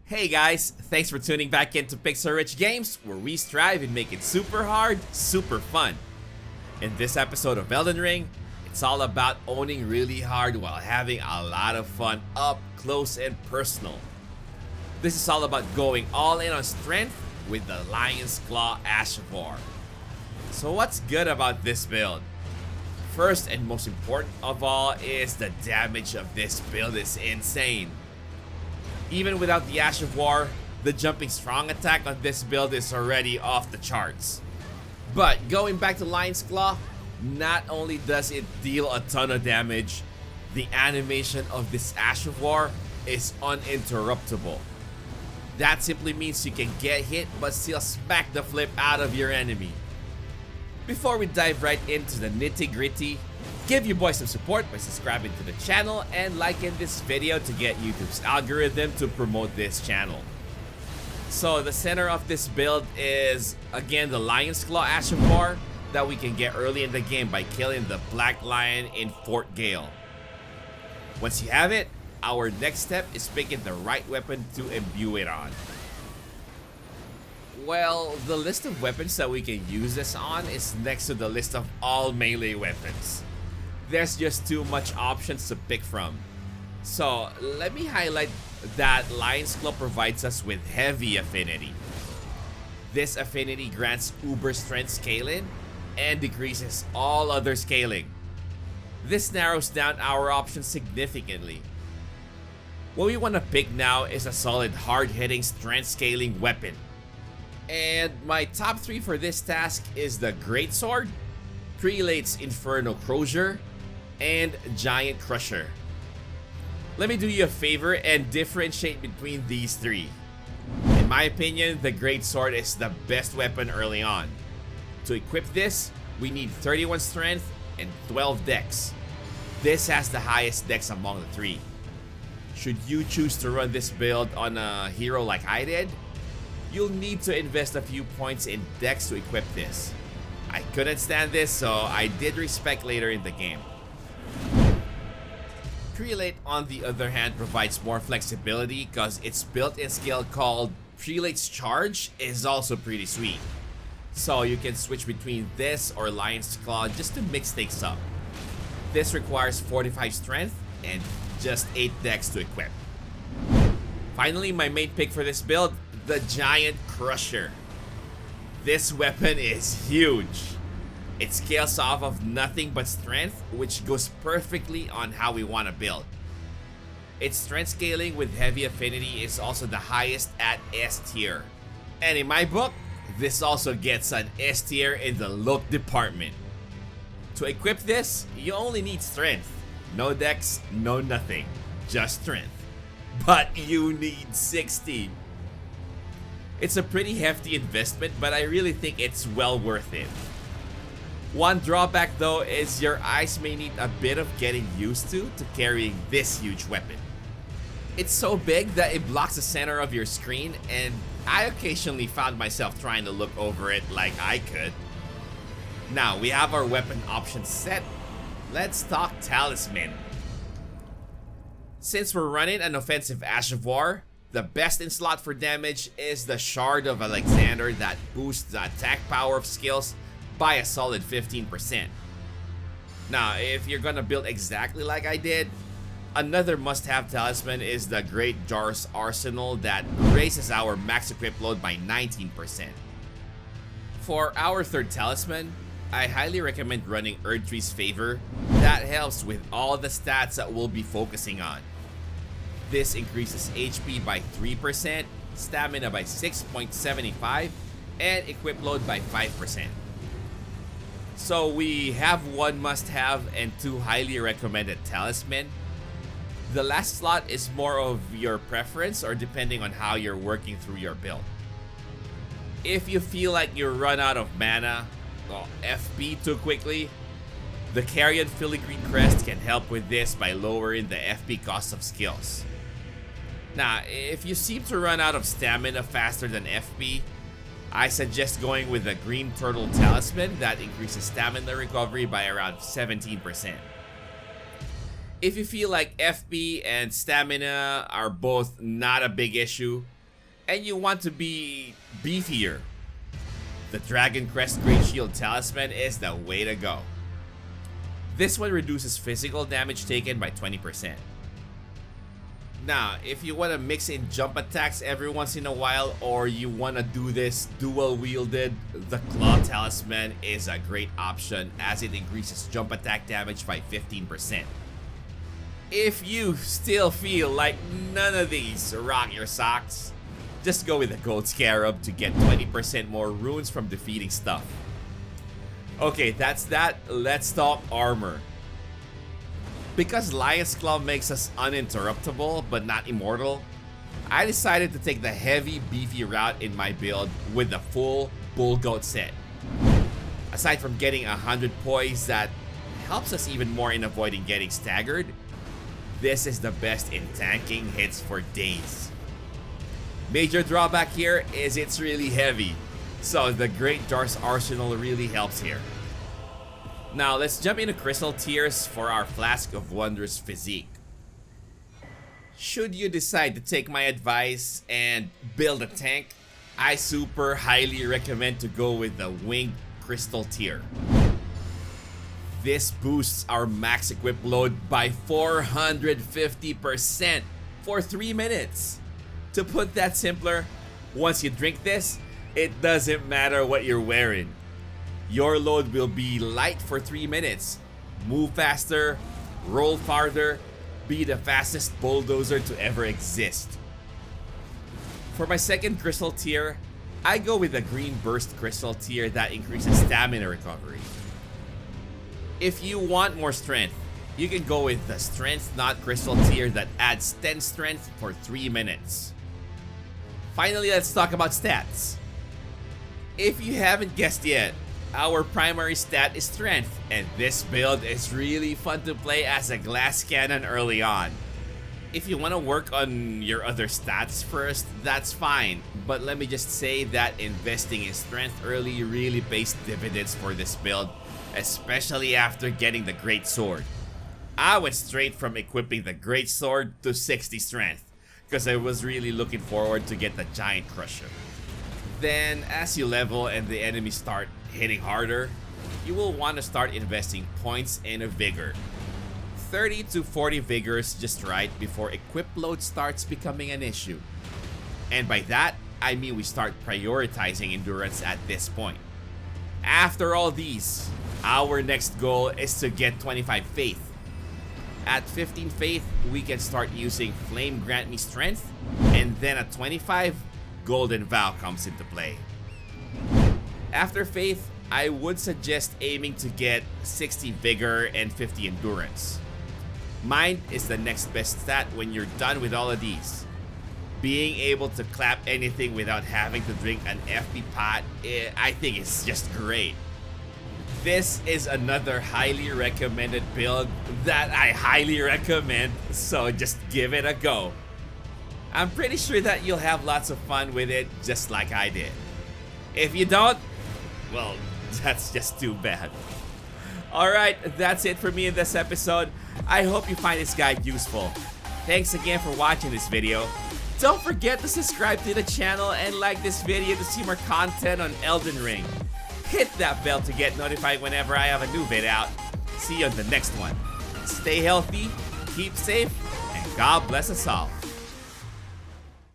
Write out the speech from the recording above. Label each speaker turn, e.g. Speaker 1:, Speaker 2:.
Speaker 1: Hey guys, thanks for tuning back into Pixel Rich Games, where we strive and make it super hard, super fun. In this episode of Elden Ring, it's all about owning really hard while having a lot of fun up close and personal. This is all about going all in on strength with the Lion's Claw Ash of War. So what's good about this build? First and most important of all is the damage of this build is insane. Even without the Ash of War, the jumping strong attack on this build is already off the charts. But going back to Lion's Claw, not only does it deal a ton of damage, the animation of this Ash of War is uninterruptible. That simply means you can get hit but still smack the flip out of your enemy. Before we dive right into the nitty gritty, give your boy some support by subscribing to the channel and liking this video to get YouTube's algorithm to promote this channel. So the center of this build is again the Lion's Claw Ash of War that we can get early in the game by killing the Black Lion in Fort Gale. Once you have it, our next step is picking the right weapon to imbue it on. Well, the list of weapons that we can use this on is next to the list of all melee weapons. There's just too much options to pick from. So let me highlight that Lion's Claw provides us with heavy affinity. This affinity grants uber strength scaling and decreases all other scaling. This narrows down our options significantly. What we want to pick now is a solid hard-hitting strength scaling weapon. And my top 3 for this task is the GREATSWORD, PRELATE'S INFERNO CROZIER, and Giant Crusher. Let me do you a favor and differentiate between these 3. In my opinion, the GREATSWORD is the best weapon early on. To equip this, we need 31 strength and 12 dex. This has the highest dex among the 3. Should you choose to run this build on a hero like I did, you'll need to invest a few points in dex to equip this. I couldn't stand this, so I did respec later in the game. Prelate, on the other hand, provides more flexibility because its built-in skill called Prelate's Charge is also pretty sweet. So you can switch between this or Lion's Claw just to mix things up. This requires 45 strength and just 8 dex to equip. Finally, my main pick for this build, the Giant Crusher. This weapon is huge. It scales off of nothing but strength, which goes perfectly on how we want to build. Its strength scaling with heavy affinity is also the highest at S tier. And in my book, this also gets an S tier in the look department. To equip this, you only need strength. No dex, no nothing, just strength. But you need 60. It's a pretty hefty investment, but I really think it's well worth it. One drawback though is your eyes may need a bit of getting used to carrying this huge weapon. It's so big that it blocks the center of your screen, and I occasionally found myself trying to look over it like I could. Now we have our weapon options set. Let's talk Talisman. Since we're running an offensive Ash of War, the best in slot for damage is the Shard of Alexander that boosts the attack power of skills by a solid 15%. Now, if you're gonna build exactly like I did, another must-have talisman is the Great Jar's Arsenal that raises our max equip load by 19%. For our third talisman, I highly recommend running ERDTREE'S Favor. That helps with all the stats that we'll be focusing on. This increases HP by 3%, stamina by 6.75, and equip load by 5%. So we have one must-have and 2 highly recommended talisman. The last slot is more of your preference or depending on how you're working through your build. If you feel like you run out of mana, or FP too quickly, the CARIAN Filigree Crest can help with this by lowering the FP cost of skills. Now, if you seem to run out of stamina faster than FP, I suggest going with the Green Turtle Talisman that increases stamina recovery by around 17%. If you feel like FP and stamina are both not a big issue, and you want to be beefier, the DRAGONCREST Great Shield Talisman is the way to go. This one reduces physical damage taken by 20%. Now, if you want to mix in jump attacks every once in a while, or you want to do this dual wielded, the Claw Talisman is a great option as it increases jump attack damage by 15%. If you still feel like none of these rock your socks, just go with the Gold Scarab to get 20% more runes from defeating stuff. Okay, that's that. Let's talk armor. Because Lion's Claw makes us uninterruptible but not immortal, I decided to take the heavy beefy route in my build with the full Bull Goat set. Aside from getting 100 poise that helps us even more in avoiding getting staggered, this is the best in tanking hits for days. Major drawback here is it's really heavy, so the Great Dar's Arsenal really helps here. Now let's jump into crystal tiers for our Flask of Wondrous physique. Should you decide to take my advice and build a tank, I super highly recommend to go with the Winged Crystal tier. This boosts our max equip load by 450% for 3 minutes. To put that simpler, once you drink this, it doesn't matter what you're wearing. Your load will be light for 3 minutes. Move faster, roll farther, be the fastest bulldozer to ever exist. For my second crystal tier, I go with the GREENBURST crystal tier that increases stamina recovery. If you want more strength, you can go with the Strength Knot crystal tier that adds 10 strength for 3 minutes. Finally, let's talk about stats. If you haven't guessed yet, our primary stat is strength, and this build is really fun to play as a glass cannon early on. If you want to work on your other stats first, that's fine, but let me just say that investing in strength early really pays dividends for this build, especially after getting the Great Sword. I went straight from equipping the Great Sword to 60 strength, because I was really looking forward to get the Giant Crusher. Then, as you level and the enemies start hitting harder, you will want to start investing points in a Vigor. 30 to 40 Vigors just right before equip load starts becoming an issue. And by that, I mean we start prioritizing endurance at this point. After all these, our next goal is to get 25 Faith. At 15 Faith, we can start using Flame Grant Me Strength, and then at 25, Golden Vow comes into play. After Faith, I would suggest aiming to get 60 Vigor and 50 Endurance. Mind is the next best stat when you're done with all of these. Being able to clap anything without having to drink an FP pot, I think is just great. This is another highly recommended build that I highly recommend, so just give it a go. I'm pretty sure that you'll have lots of fun with it just like I did. If you don't, well, that's just too bad. Alright, that's it for me in this episode. I hope you find this guide useful. Thanks again for watching this video. Don't forget to subscribe to the channel and like this video to see more content on Elden Ring. Hit that bell to get notified whenever I have a new vid out. See you on the next one. Stay healthy, keep safe, and God bless us all.